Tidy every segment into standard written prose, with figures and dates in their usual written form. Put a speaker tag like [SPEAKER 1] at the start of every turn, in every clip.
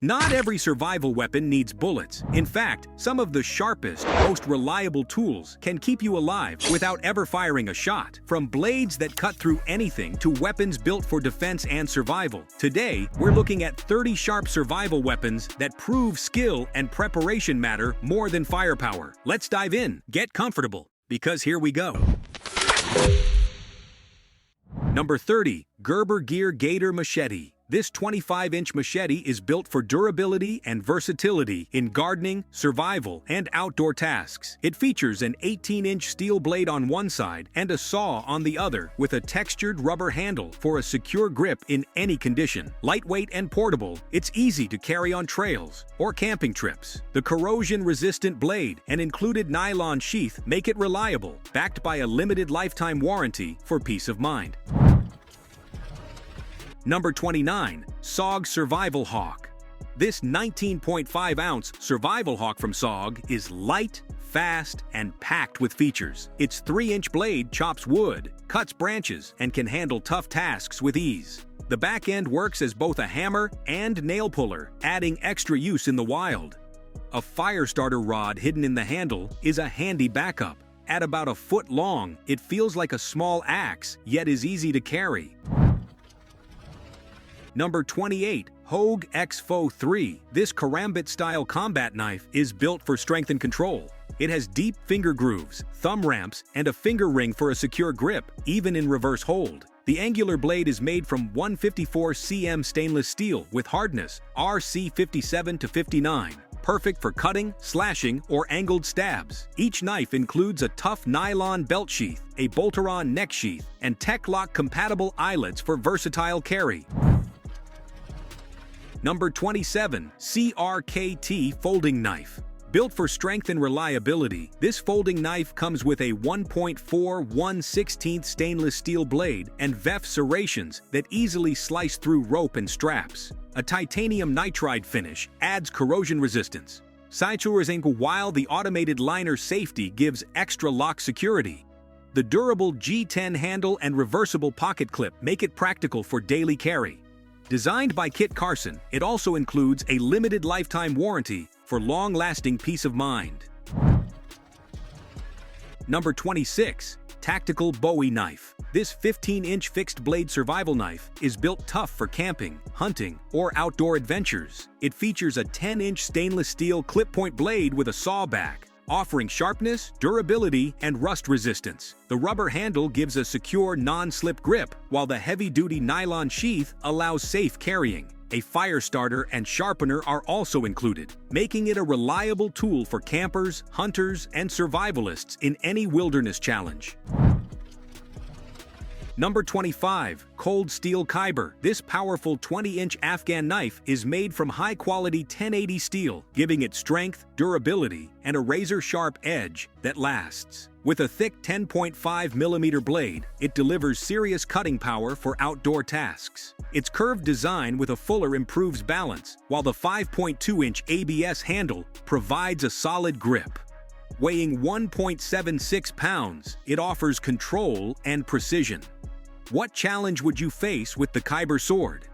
[SPEAKER 1] Not every survival weapon needs bullets. In fact, some of the sharpest, most reliable tools can keep you alive without ever firing a shot. From blades that cut through anything to weapons built for defense and survival. Today, we're looking at 30 sharp survival weapons that prove skill and preparation matter more than firepower. Let's dive in. Get comfortable, because here we go. Number 30. Gerber Gear Gator Machete. This 25-inch machete is built for durability and versatility in gardening, survival, and outdoor tasks. It features an 18-inch steel blade on one side and a saw on the other with a textured rubber handle for a secure grip in any condition. Lightweight and portable, it's easy to carry on trails or camping trips. The corrosion-resistant blade and included nylon sheath make it reliable, backed by a limited lifetime warranty for peace of mind. Number 29. SOG Survival Hawk. This 19.5-ounce Survival Hawk from SOG is light, fast, and packed with features. Its 3-inch blade chops wood, cuts branches, and can handle tough tasks with ease. The back end works as both a hammer and nail puller, adding extra use in the wild. A fire starter rod hidden in the handle is a handy backup. At about a foot long, it feels like a small axe, yet is easy to carry. Number 28. Hogue Ex-Fo3. This karambit-style combat knife is built for strength and control. It has deep finger grooves, thumb ramps, and a finger ring for a secure grip, even in reverse hold. The angular blade is made from 154 cm stainless steel with hardness RC57 to 59. Perfect for cutting, slashing, or angled stabs. Each knife includes a tough nylon belt sheath, a bolt-around neck sheath, and Tech-Lock-compatible eyelets for versatile carry. Number 27. CRKT Folding Knife. Built for strength and reliability, this folding knife comes with a 1.4 stainless steel blade and VEF serrations that easily slice through rope and straps. A titanium nitride finish adds corrosion resistance. While the automated liner safety gives extra lock security. The durable G10 handle and reversible pocket clip make it practical for daily carry. Designed by Kit Carson, it also includes a limited lifetime warranty for long-lasting peace of mind. Number 26. Tactical Bowie Knife. This 15-inch fixed-blade survival knife is built tough for camping, hunting, or outdoor adventures. It features a 10-inch stainless steel clip-point blade with a saw back, offering sharpness, durability, and rust resistance. The rubber handle gives a secure non-slip grip, while the heavy-duty nylon sheath allows safe carrying. A fire starter and sharpener are also included, making it a reliable tool for campers, hunters, and survivalists in any wilderness challenge. Number 25. Cold Steel Khyber. This powerful 20-inch Afghan knife is made from high-quality 1080 steel, giving it strength, durability, and a razor-sharp edge that lasts. With a thick 10.5mm blade, it delivers serious cutting power for outdoor tasks. Its curved design with a fuller improves balance, while the 5.2-inch ABS handle provides a solid grip. Weighing 1.76 pounds, it offers control and precision. What challenge would you face with the Khyber sword?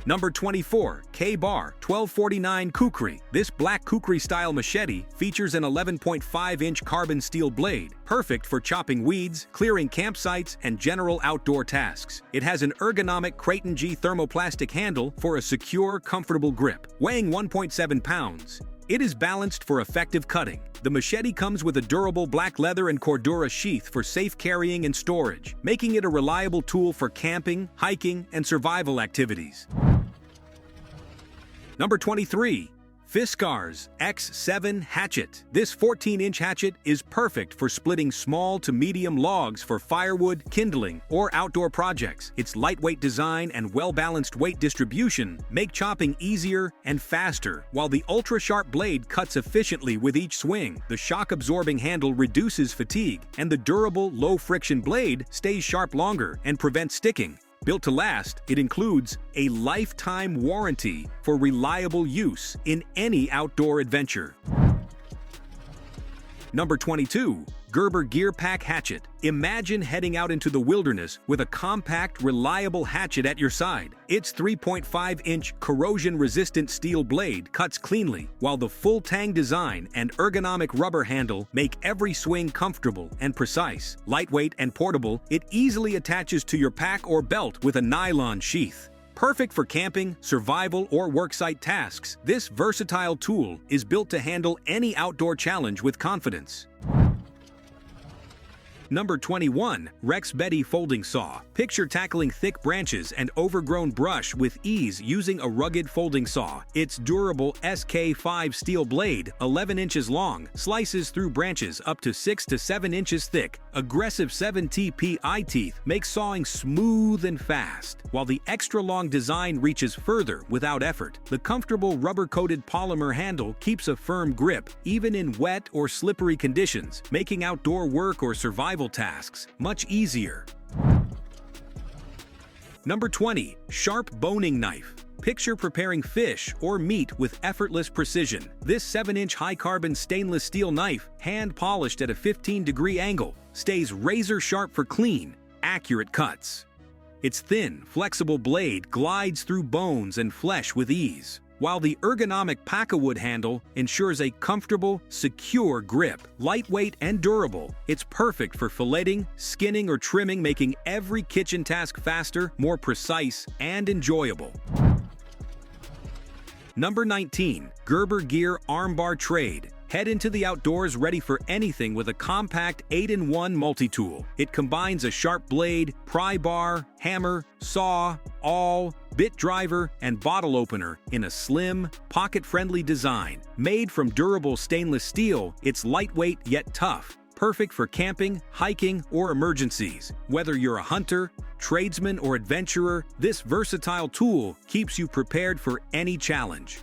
[SPEAKER 1] Number 24. Bar 1249 Kukri. This black Kukri-style machete features an 11.5-inch carbon steel blade, perfect for chopping weeds, clearing campsites, and general outdoor tasks. It has an ergonomic Creighton G thermoplastic handle for a secure, comfortable grip. Weighing 1.7 pounds, it is balanced for effective cutting. The machete comes with a durable black leather and Cordura sheath for safe carrying and storage, making it a reliable tool for camping, hiking, and survival activities. Number 23. Fiskars X7 Hatchet. This 14-inch hatchet is perfect for splitting small to medium logs for firewood, kindling, or outdoor projects. Its lightweight design and well-balanced weight distribution make chopping easier and faster, while the ultra-sharp blade cuts efficiently with each swing. The shock-absorbing handle reduces fatigue, and the durable, low-friction blade stays sharp longer and prevents sticking. Built to last, it includes a lifetime warranty for reliable use in any outdoor adventure. Number 22. Gerber Gear Pack Hatchet. Imagine heading out into the wilderness with a compact, reliable hatchet at your side. Its 3.5-inch corrosion-resistant steel blade cuts cleanly, while the full tang design and ergonomic rubber handle make every swing comfortable and precise. Lightweight and portable, it easily attaches to your pack or belt with a nylon sheath. Perfect for camping, survival, or worksite tasks, this versatile tool is built to handle any outdoor challenge with confidence. Number 21. REXBETI Folding Saw. Picture tackling thick branches and overgrown brush with ease using a rugged folding saw. Its durable SK5 steel blade, 11 inches long, slices through branches up to 6 to 7 inches thick. Aggressive 7TP eye teeth make sawing smooth and fast, while the extra-long design reaches further without effort. The comfortable rubber-coated polymer handle keeps a firm grip, even in wet or slippery conditions, making outdoor work or survival tasks much easier. Number 20. Sharp Boning Knife. Picture preparing fish or meat with effortless precision. This 7-inch high-carbon stainless steel knife, hand-polished at a 15-degree angle, stays razor-sharp for clean, accurate cuts. Its thin, flexible blade glides through bones and flesh with ease, while the ergonomic pack-a-wood handle ensures a comfortable, secure grip. Lightweight and durable, it's perfect for filleting, skinning, or trimming, making every kitchen task faster, more precise, and enjoyable. Number 19. Gerber Gear Armbar Trade. Head into the outdoors ready for anything with a compact 8-in-1 multi-tool. It combines a sharp blade, pry bar, hammer, saw, awl, bit driver, and bottle opener in a slim, pocket-friendly design. Made from durable stainless steel, it's lightweight yet tough, perfect for camping, hiking, or emergencies. Whether you're a hunter, tradesman, or adventurer, this versatile tool keeps you prepared for any challenge.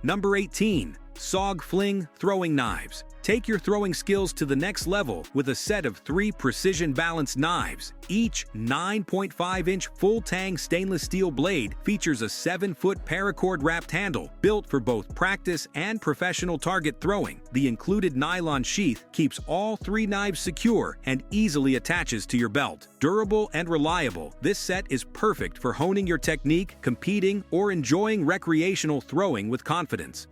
[SPEAKER 1] Number 18. SOG Fling Throwing Knives. Take your throwing skills to the next level with a set of 3 precision-balanced knives. Each 9.5-inch full-tang stainless steel blade features a 7-foot paracord-wrapped handle, built for both practice and professional target throwing. The included nylon sheath keeps all 3 knives secure and easily attaches to your belt. Durable and reliable, this set is perfect for honing your technique, competing, or enjoying recreational throwing with confidence.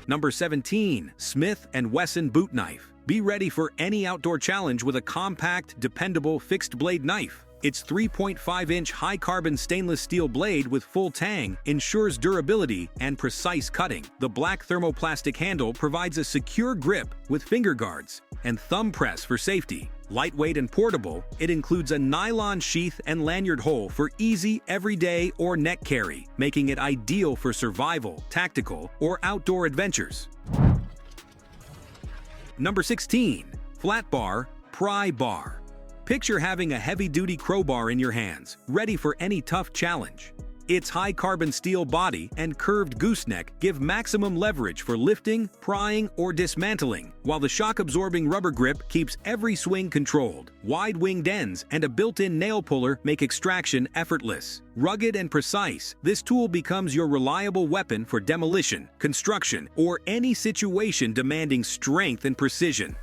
[SPEAKER 1] Number 17. Smith & Wesson Boot Knife. Be ready for any outdoor challenge with a compact, dependable, fixed-blade knife. Its 3.5-inch high-carbon stainless steel blade with full tang ensures durability and precise cutting. The black thermoplastic handle provides a secure grip with finger guards and thumb press for safety. Lightweight and portable, it includes a nylon sheath and lanyard hole for easy, everyday, or neck carry, making it ideal for survival, tactical, or outdoor adventures. Number 16. Flat Bar Pry Bar. Picture having a heavy-duty crowbar in your hands, ready for any tough challenge. Its high-carbon steel body and curved gooseneck give maximum leverage for lifting, prying, or dismantling, while the shock-absorbing rubber grip keeps every swing controlled. Wide-winged ends and a built-in nail puller make extraction effortless. Rugged and precise, this tool becomes your reliable weapon for demolition, construction, or any situation demanding strength and precision.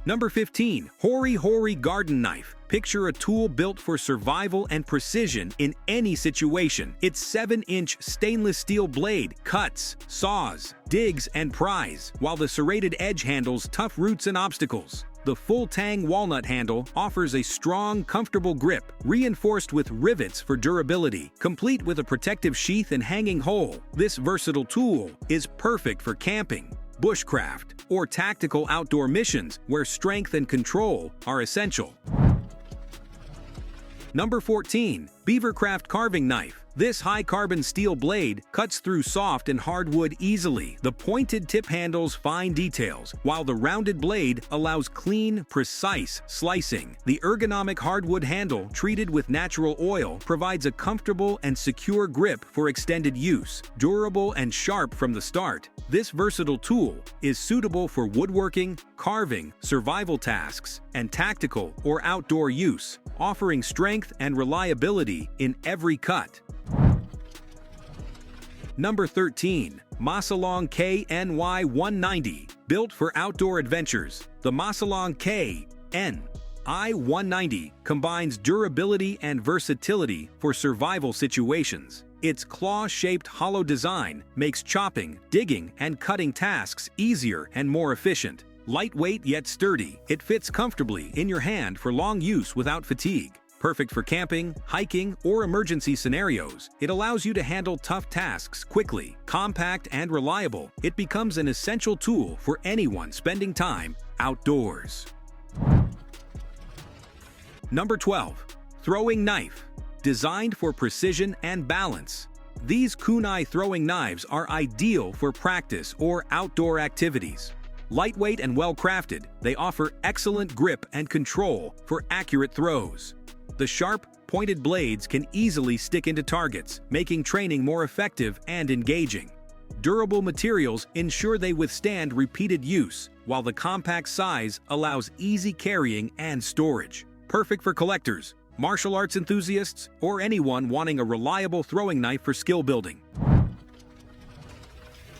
[SPEAKER 1] Number 15. Hori Garden Knife. Picture a tool built for survival and precision in any situation. Its 7-inch stainless steel blade cuts, saws, digs, and pries, while the serrated edge handles tough roots and obstacles. The full tang walnut handle offers a strong, comfortable grip, reinforced with rivets for durability, complete with a protective sheath and hanging hole. This versatile tool is perfect for camping, bushcraft, or tactical outdoor missions where strength and control are essential. Number 14. BeaverCraft Carving Knife. This high-carbon steel blade cuts through soft and hard wood easily. The pointed tip handles fine details, while the rounded blade allows clean, precise slicing. The ergonomic hardwood handle, treated with natural oil, provides a comfortable and secure grip for extended use. Durable and sharp from the start, this versatile tool is suitable for woodworking, carving, survival tasks, and tactical or outdoor use, offering strength and reliability in every cut. Number 13. MASALONG KNY190. Built for outdoor adventures, the MASALONG KNY190 combines durability and versatility for survival situations. Its claw-shaped hollow design makes chopping, digging, and cutting tasks easier and more efficient. Lightweight yet sturdy, it fits comfortably in your hand for long use without fatigue. Perfect for camping, hiking, or emergency scenarios, it allows you to handle tough tasks quickly. Compact and reliable, it becomes an essential tool for anyone spending time outdoors. Number 12. Throwing Knife. Designed for precision and balance, these kunai throwing knives are ideal for practice or outdoor activities. Lightweight and well-crafted, they offer excellent grip and control for accurate throws. The sharp, pointed blades can easily stick into targets, making training more effective and engaging. Durable materials ensure they withstand repeated use, while the compact size allows easy carrying and storage. Perfect for collectors, martial arts enthusiasts, or anyone wanting a reliable throwing knife for skill building.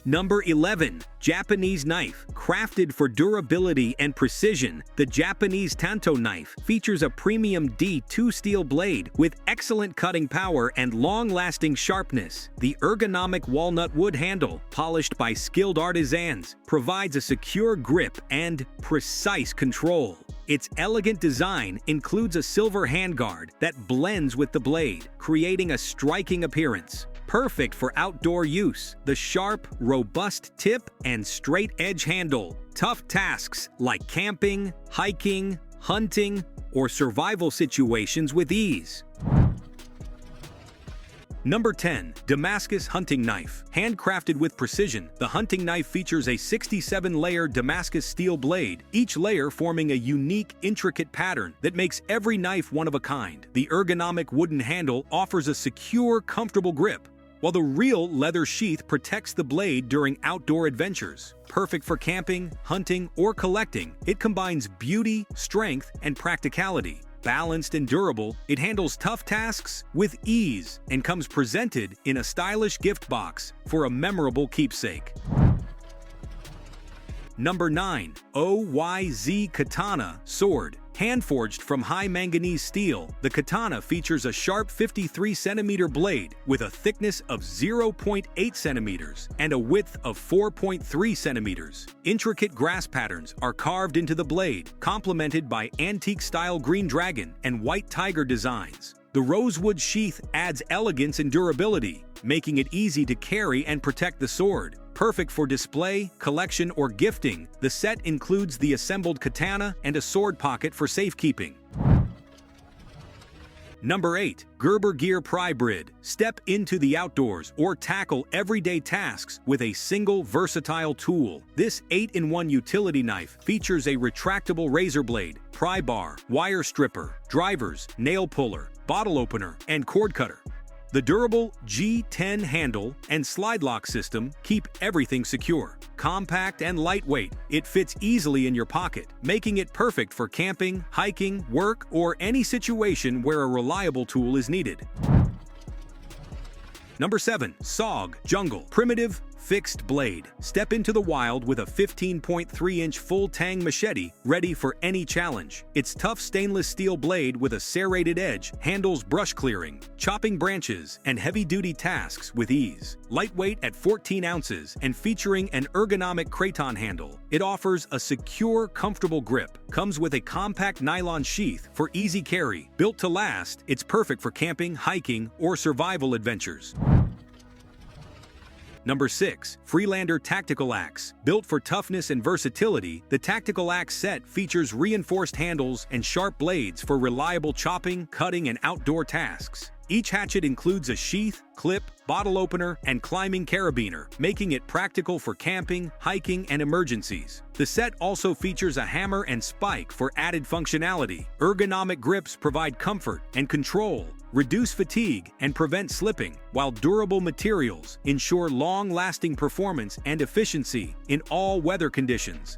[SPEAKER 1] Number 11. Japanese Knife. Crafted for durability and precision, the Japanese Tanto knife features a premium D2 steel blade with excellent cutting power and long-lasting sharpness. The ergonomic walnut wood handle, polished by skilled artisans, provides a secure grip and precise control. Its elegant design includes a silver handguard that blends with the blade, creating a striking appearance. Perfect for outdoor use, the sharp, robust tip and straight edge handle. Tough tasks like camping, hiking, hunting, or survival situations with ease. Number 10. Damascus Hunting Knife. Handcrafted with precision, the hunting knife features a 67-layer Damascus steel blade, each layer forming a unique, intricate pattern that makes every knife one of a kind. The ergonomic wooden handle offers a secure, comfortable grip, while the real leather sheath protects the blade during outdoor adventures. Perfect for camping, hunting, or collecting, it combines beauty, strength, and practicality. Balanced and durable, it handles tough tasks with ease and comes presented in a stylish gift box for a memorable keepsake. Number 9. OYZ Katana Sword. Hand-forged from high manganese steel, the katana features a sharp 53-centimeter blade with a thickness of 0.8 centimeters and a width of 4.3 centimeters. Intricate grass patterns are carved into the blade, complemented by antique-style green dragon and white tiger designs. The rosewood sheath adds elegance and durability, making it easy to carry and protect the sword. Perfect for display, collection, or gifting, the set includes the assembled katana and a sword pocket for safekeeping. Number 8. Gerber Gear Prybrid. Step into the outdoors or tackle everyday tasks with a single versatile tool. This 8-in-1 utility knife features a retractable razor blade, pry bar, wire stripper, drivers, nail puller, bottle opener, and cord cutter. The durable G10 handle and slide lock system keep everything secure. Compact and lightweight, it fits easily in your pocket, making it perfect for camping, hiking, work, or any situation where a reliable tool is needed. Number 7. SOG Jungle. Primitive, fixed blade. Step into the wild with a 15.3-inch full-tang machete ready for any challenge. Its tough stainless steel blade with a serrated edge handles brush clearing, chopping branches, and heavy-duty tasks with ease. Lightweight at 14 ounces and featuring an ergonomic craton handle, it offers a secure, comfortable grip. Comes with a compact nylon sheath for easy carry. Built to last, it's perfect for camping, hiking, or survival adventures. Number 6. Freelander Tactical Axe. Built for toughness and versatility, the Tactical Axe set features reinforced handles and sharp blades for reliable chopping, cutting, and outdoor tasks. Each hatchet includes a sheath, clip, bottle opener, and climbing carabiner, making it practical for camping, hiking, and emergencies. The set also features a hammer and spike for added functionality. Ergonomic grips provide comfort and control, reduce fatigue, and prevent slipping, while durable materials ensure long-lasting performance and efficiency in all weather conditions.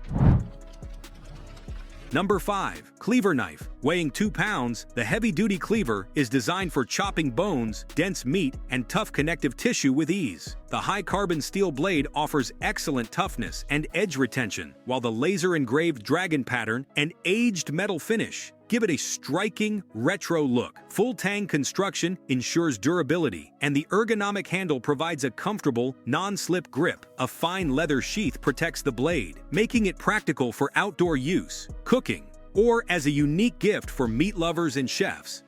[SPEAKER 1] Number 5. Cleaver Knife. Weighing 2 pounds, the heavy-duty cleaver is designed for chopping bones, dense meat, and tough connective tissue with ease. The high-carbon steel blade offers excellent toughness and edge retention, while the laser-engraved dragon pattern and aged metal finish give it a striking, retro look. Full tang construction ensures durability, and the ergonomic handle provides a comfortable, non-slip grip. A fine leather sheath protects the blade, making it practical for outdoor use, cooking, or as a unique gift for meat lovers and chefs.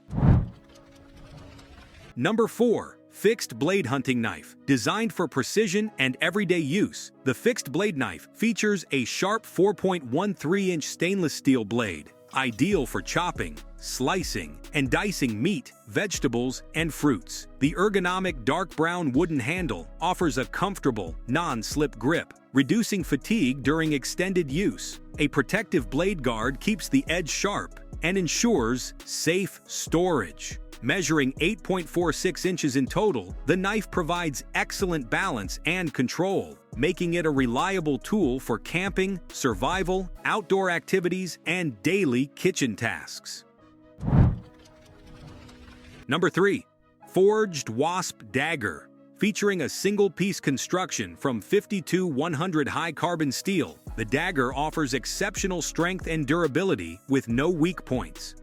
[SPEAKER 1] Number 4. Fixed Blade Hunting Knife. Designed for precision and everyday use, the fixed blade knife features a sharp 4.13-inch stainless steel blade, ideal for chopping, slicing, and dicing meat, vegetables, and fruits. The ergonomic dark brown wooden handle offers a comfortable, non-slip grip, reducing fatigue during extended use. A protective blade guard keeps the edge sharp and ensures safe storage. Measuring 8.46 inches in total, the knife provides excellent balance and control, making it a reliable tool for camping, survival, outdoor activities, and daily kitchen tasks. Number 3. Forged Wasp Dagger. Featuring a single-piece construction from 52-100 high-carbon steel, the dagger offers exceptional strength and durability with no weak points.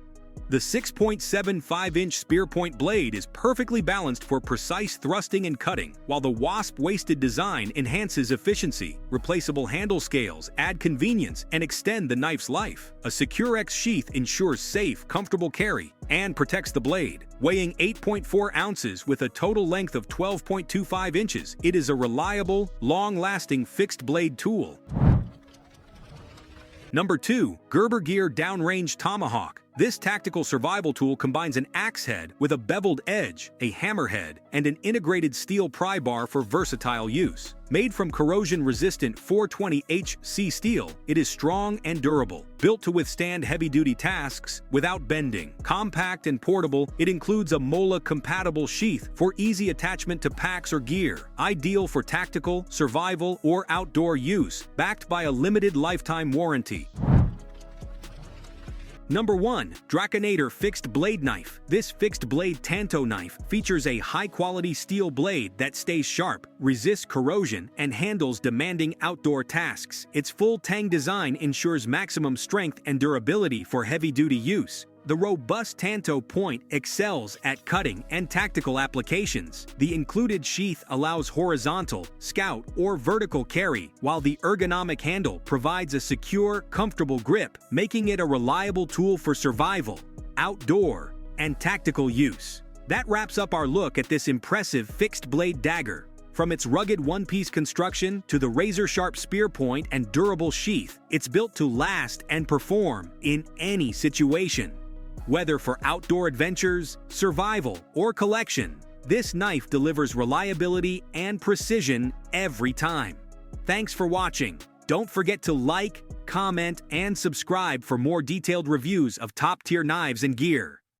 [SPEAKER 1] The 6.75-inch spear point blade is perfectly balanced for precise thrusting and cutting, while the wasp-waisted design enhances efficiency. Replaceable handle scales add convenience and extend the knife's life. A secure X sheath ensures safe, comfortable carry and protects the blade. Weighing 8.4 ounces with a total length of 12.25 inches, it is a reliable, long-lasting fixed blade tool. Number 2. Gerber Gear Downrange Tomahawk. This tactical survival tool combines an axe head with a beveled edge, a hammerhead, and an integrated steel pry bar for versatile use. Made from corrosion-resistant 420HC steel, it is strong and durable, built to withstand heavy-duty tasks without bending. Compact and portable, it includes a MOLA-compatible sheath for easy attachment to packs or gear, ideal for tactical, survival, or outdoor use, backed by a limited lifetime warranty. Number 1. DRACHENADER Fixed Blade Knife. This fixed blade tanto knife features a high-quality steel blade that stays sharp, resists corrosion, and handles demanding outdoor tasks. Its full tang design ensures maximum strength and durability for heavy-duty use. The robust tanto point excels at cutting and tactical applications. The included sheath allows horizontal, scout, or vertical carry, while the ergonomic handle provides a secure, comfortable grip, making it a reliable tool for survival, outdoor, and tactical use. That wraps up our look at this impressive fixed-blade dagger. From its rugged one-piece construction to the razor-sharp spear point and durable sheath, it's built to last and perform in any situation. Whether for outdoor adventures, survival, or collection, this knife delivers reliability and precision every time. Thanks for watching. Don't forget to like, comment, and subscribe for more detailed reviews of top-tier knives and gear.